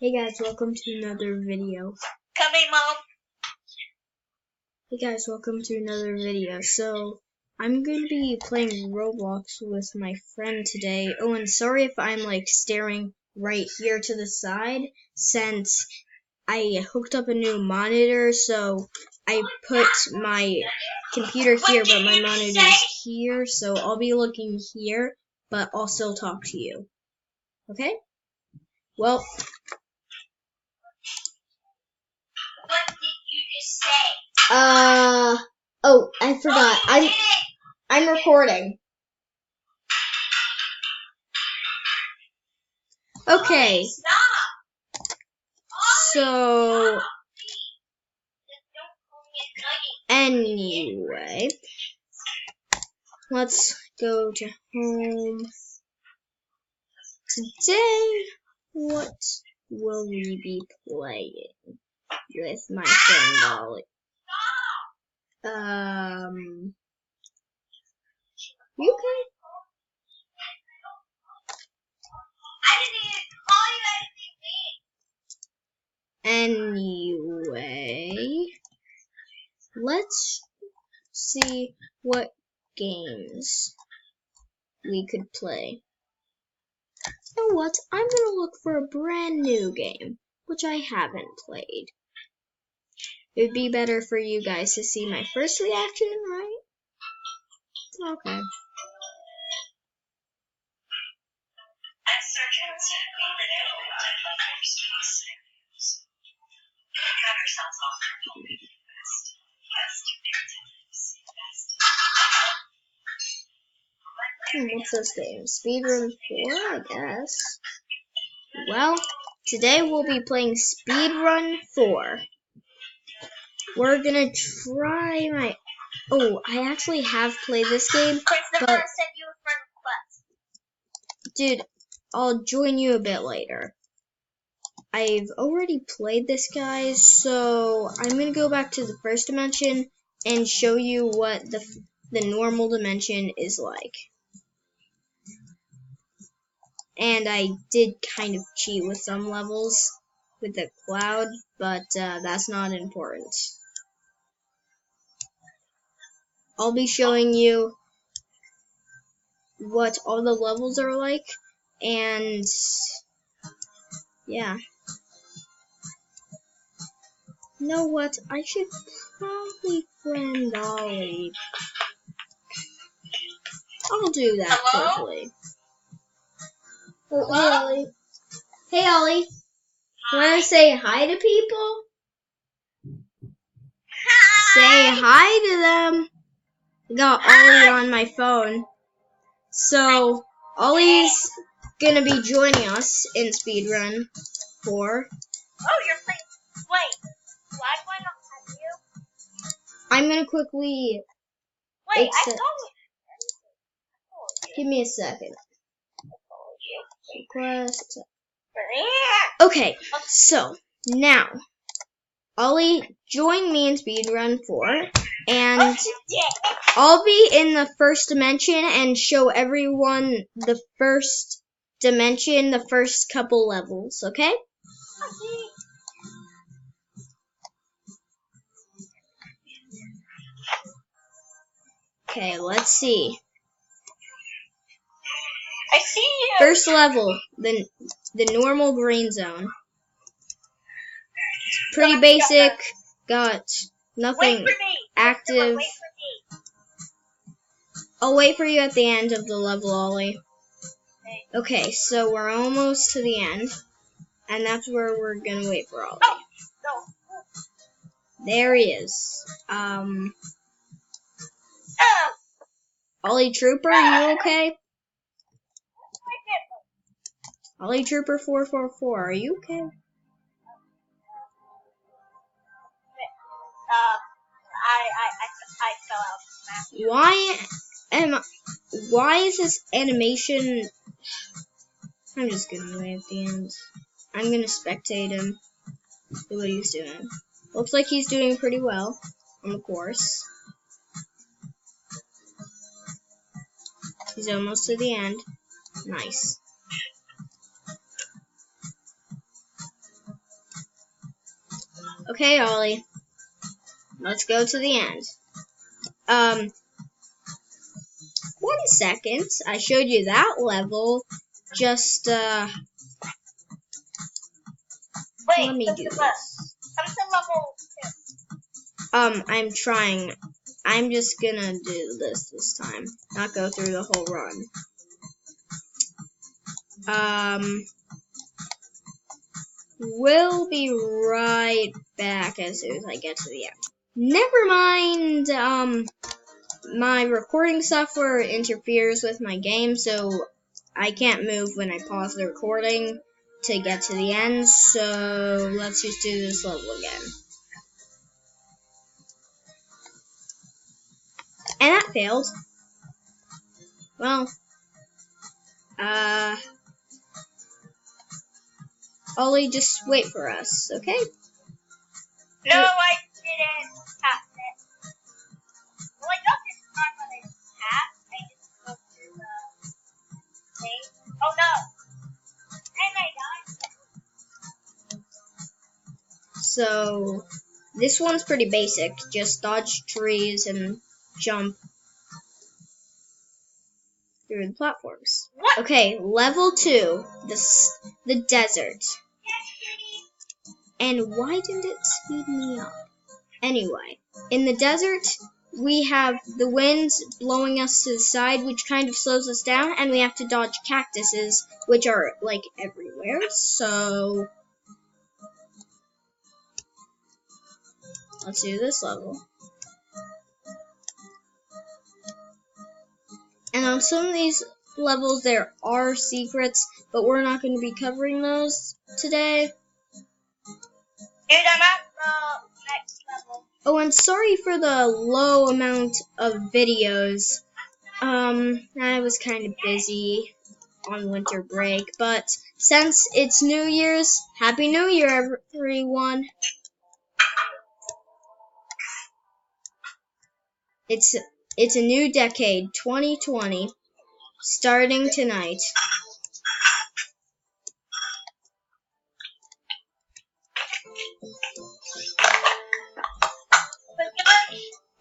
Hey guys, welcome to another video. Coming, Mom. Hey guys, welcome to another video. So, I'm going to be playing Roblox with my friend today. Oh, and sorry if I'm staring right here to the side, since I hooked up a new monitor, so I put my computer here, but my monitor is here, so I'll be looking here, but I'll still talk to you. Okay? Well, What did you just say? oh, I forgot. I'm recording. Okay. Stop. So, Don't call me a nugget. anyway, let's go to home. Today, what will we be playing with my friend Ollie? You okay? I didn't even call you anything. Anyway, let's see what games we could play. You know what? I'm gonna look for a brand new game, which I haven't played. It would be better for you guys to see my first reaction, right? Okay. What's this game? Speedrun 4, I guess. Well, today we'll be playing Speedrun 4. We're gonna try my... Oh, I actually have played this game, Christopher but... sent you a friend request. Dude, I'll join you a bit later. I've already played this, guys, so I'm gonna go back to the first dimension and show you what the normal dimension is like. And I did kind of cheat with some levels with the cloud, but that's not important. I'll be showing you what all the levels are like, and yeah. You know what? I should probably friend Ollie. I'll do that quickly. Oh, hey, Ollie. Hey, Ollie. Want to say hi to people? Say hi to them. I got Ollie on my phone. So, Ollie's gonna be joining us in Speedrun 4. Oh, you're playing. Wait. Why do I not have you? I'm gonna quickly... Wait, I told you. Give me a second. Request. Yeah. Okay, so, now, Ollie, join me in Speedrun 4, and I'll be in the first dimension and show everyone the first dimension, the first couple levels, okay? Okay, let's see. I see you. First level, the normal green zone. It's pretty basic, got nothing active. Wait for me. I'll wait for you at the end of the level, Ollie. Okay, so we're almost to the end, and that's where we're gonna wait for Ollie. Oh, no. There he is. Ollie Trooper, you okay? Ollie Trooper 444, are you okay? I fell out. Why is this animation? I'm just gonna wait at the end. I'm gonna spectate him. See what he's doing. Looks like he's doing pretty well on the course. He's almost to the end. Nice. Okay, Ollie. Let's go to the end. 1 second. I showed you that level. Just, let me do this. Come to level 2. I'm trying. I'm just gonna do this time. Not go through the whole run. We'll be right back as soon as I get to the end. Never mind, my recording software interferes with my game, so I can't move when I pause the recording to get to the end, so let's just do this level again. And that failed. Well, Ollie, just wait for us, okay? No, I didn't pass it. Well, I got this part when I passed. I just go through the thing. Oh no! And I died. So, this one's pretty basic. Just dodge trees and jump through the platforms. What? Okay, level 2, the desert. And why didn't it speed me up? Anyway, in the desert, we have the winds blowing us to the side, which kind of slows us down, and we have to dodge cactuses, which are, like, everywhere, so let's do this level. And on some of these levels, there are secrets, but we're not going to be covering those today. Dude, I'm at the next level. Oh, and sorry for the low amount of videos. I was kind of busy on winter break, but since it's New Year's, Happy New Year, everyone. It's a new decade, 2020, starting tonight.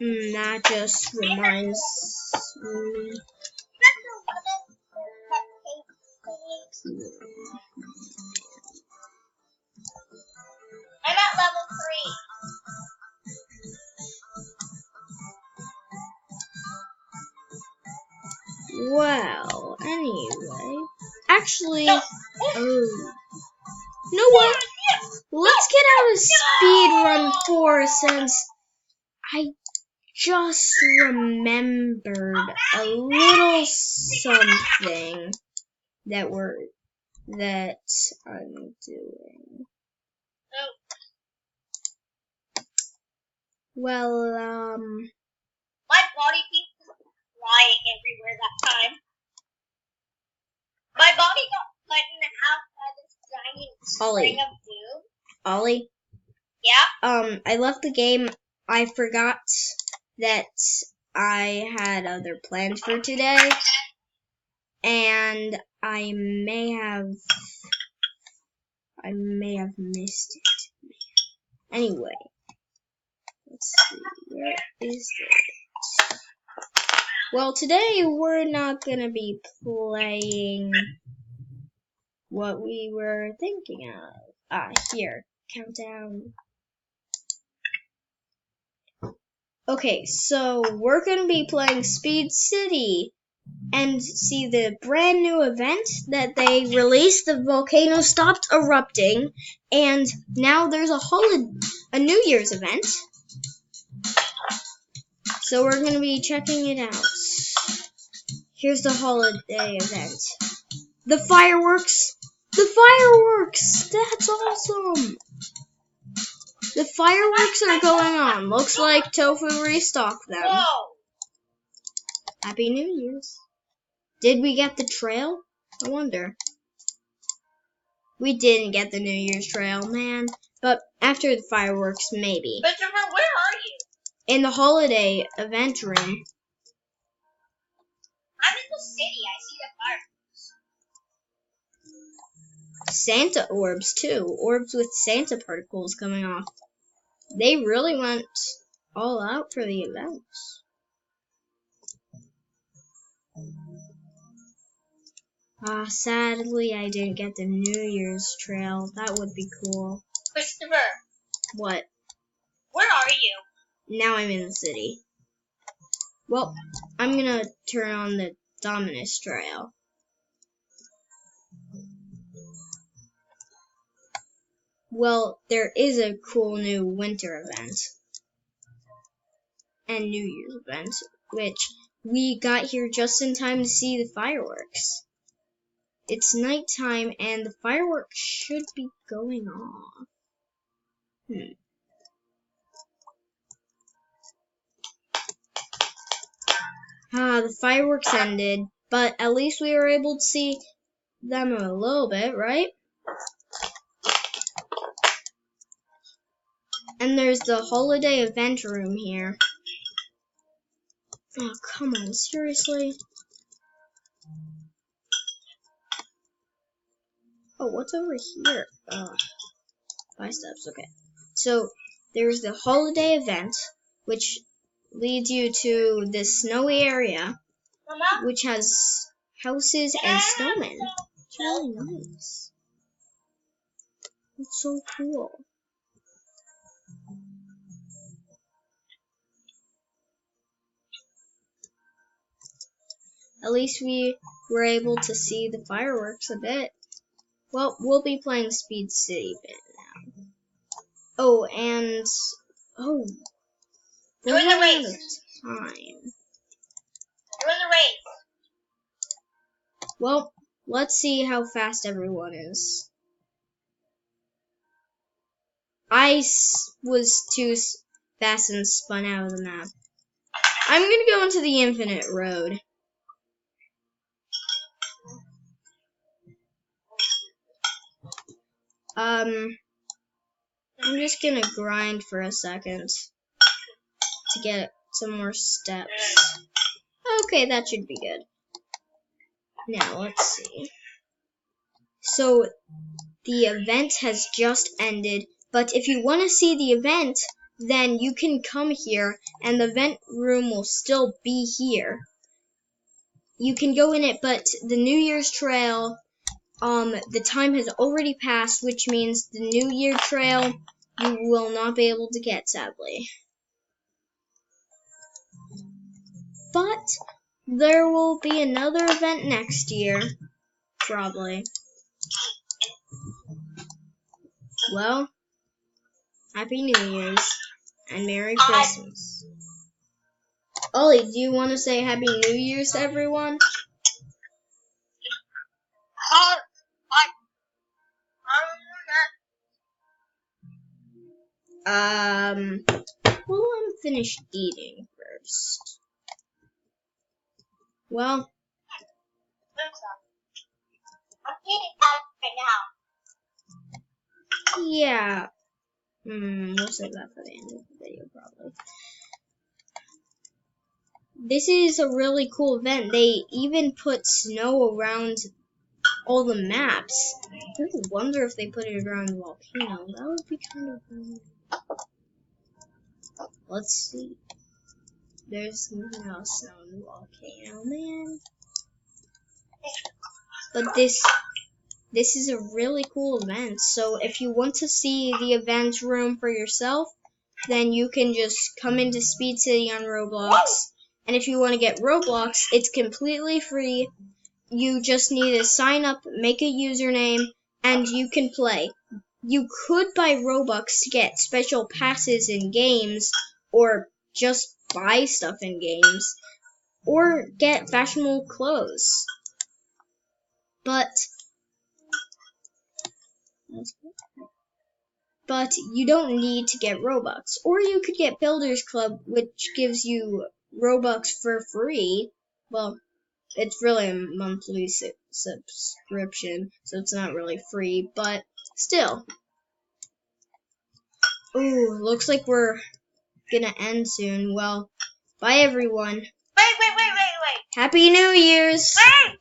That just reminds me. I'm at level 3. Well, anyway. Actually, No. oh. You know what? Let's get out of Speedrun 4 since I just remembered a little something that I'm doing. Well, My body piece is flying everywhere that time. My body got cut in half by this giant string of doom. Ollie? Yeah? I left the game. I forgot that I had other plans for today, and I may have missed it. Anyway, let's see, where is it? Well, today we're not gonna be playing what we were thinking of. Here, countdown. Okay, so we're gonna be playing Speed City and see the brand new event that they released. The volcano stopped erupting, and now there's a New Year's event. So we're gonna be checking it out. Here's the holiday event. The fireworks! The fireworks! That's awesome! The fireworks are going on. Looks like Tofu restocked them. Whoa! Happy New Year's. Did we get the trail? I wonder. We didn't get the New Year's trail, man. But after the fireworks, maybe. Christopher, where are you? In the holiday event room. I'm in the city. I see the fireworks. Santa orbs, too. Orbs with Santa particles coming off. They really went all out for the events. Sadly, I didn't get the New Year's trail. That would be cool. Christopher, What? where are you? Now I'm in the city. Well, I'm gonna turn on the Dominus trail. Well, there is a cool new winter event and New Year's event, which we got here just in time to see the fireworks. It's nighttime and the fireworks should be going off. The fireworks ended, but at least we were able to see them a little bit, right? And there's the holiday event room here. Oh, come on, seriously? Oh, what's over here? 5 steps, okay. So, there's the holiday event, which leads you to this snowy area, Mama? which has houses and snowmen. It's really nice. It's so cool. At least we were able to see the fireworks a bit. Well, we'll be playing Speed City a bit now. Oh, and we're Join the running out of race. time. Join the race. Well, let's see how fast everyone is. I was too fast and spun out of the map. I'm gonna go into the infinite road. I'm just gonna grind for a second to get some more steps. Okay, that should be good. Now, let's see. So, the event has just ended, but if you want to see the event, then you can come here, and the event room will still be here. You can go in it, but the New Year's trail, the time has already passed, which means the New Year trail you will not be able to get, sadly. But there will be another event next year, probably. Well, Happy New Year's and Merry Christmas. Ollie, do you want to say Happy New Year's to everyone? Well, I'm finished eating first. Well, I'm eating right now. yeah. We'll save that for the end of the video, probably. This is a really cool event. They even put snow around all the maps. I wonder if they put it around the volcano. That would be kind of fun. Let's see. There's no snow in the volcano, man. But this is a really cool event. So if you want to see the event room for yourself, then you can just come into Speed City on Roblox. And if you want to get Roblox, it's completely free. You just need to sign up, make a username, and you can play. You could buy Robux to get special passes in games, or just buy stuff in games, or get fashionable clothes. But you don't need to get Robux. Or you could get Builders Club, which gives you Robux for free. Well, it's really a monthly subscription, so it's not really free, but still. Ooh, looks like we're gonna end soon. Well, bye everyone. Wait. Happy New Year's! Wait. You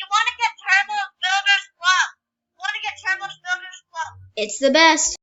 want to get Turbo's Builders Club. You want to get Turbo's Builders Club. It's the best.